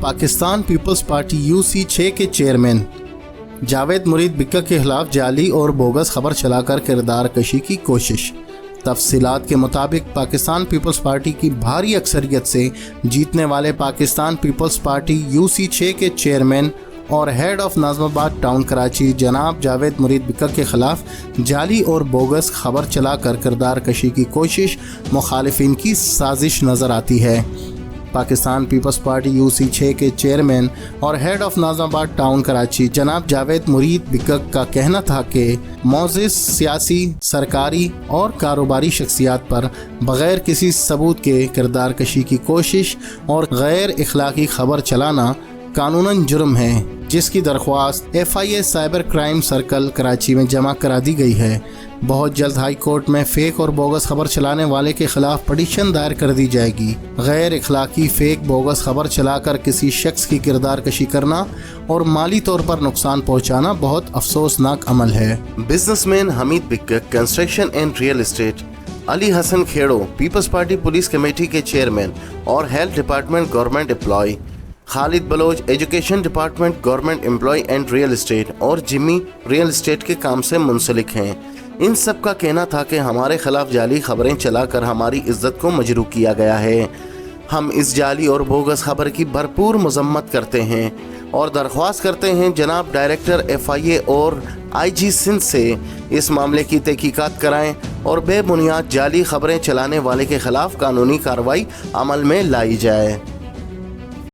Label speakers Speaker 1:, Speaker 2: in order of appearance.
Speaker 1: Pakistan peoples party UC6 के chairman Javed मुरीद बिक्का के खिलाफ जाली और बोगस खबर चलाकर किरदार कशी की कोशिश। तफसीलात के मुताबिक पाकिस्तान पीपल्स पार्टी की भारी अक्सरियत से जीतने वाले पाकिस्तान पीपल्स पार्टी UC6 के चेयरमैन और head of Nazimabad town Karachi जनाब जावेद मुरीद बिक्का के खिलाफ जाली और बोगस खबर चलाकर किरदार कशी की कोशिश मुखालिफिन की साजिश नज़र आती है। पाकिस्तान पीपल्स पार्टी UC6 के चेयरमैन और head of Nazimabad town Karachi जनाब जावेद मुरीद बिक्का का कहना था कि मोअज़्ज़िज़ सियासी, सरकारी और कारोबारी शख्सियात पर बग़ैर किसी सबूत के किरदार कशी की कोशिश और गैर इखलाकी खबर चलाना कानूनन जुर्म है, जिसकी दरख्वास्त FIA cyber crime circle Karachi में जमा करा दी गई है। बहुत जल्द हाई कोर्ट में फेक और बोगस खबर चलाने वाले के खिलाफ पटिशन दायर कर दी जाएगी। गैर इखलाकी फेक बोगस खबर चलाकर किसी शख्स की किरदार कशी करना और माली तौर पर नुकसान पहुंचाना बहुत अफसोसनाक अमल है।
Speaker 2: Businessman Hamid Bikka, construction and real estate. Ali Hasan Khero, People's Party police committee के चेयरमैन और health department government employ. Khalid Baloch, education department government employ and real estate और जिमी रियल एस्टेट के काम से मुंसलिक हैं। इन सब का कहना था कि हमारे खिलाफ जाली खबरें चलाकर हमारी इज्जत को मजरूह किया गया है। हम इस जाली और बोगस खबर की भरपूर मजम्मत करते हैं और दरख्वास्त करते हैं जनाब डायरेक्टर FIA और IG सिंध से इस मामले की तहकीकात कराएं और बेबुनियाद जाली खबरें चलाने वाले के खिलाफ कानूनी कार्रवाई अमल में लाई जाए।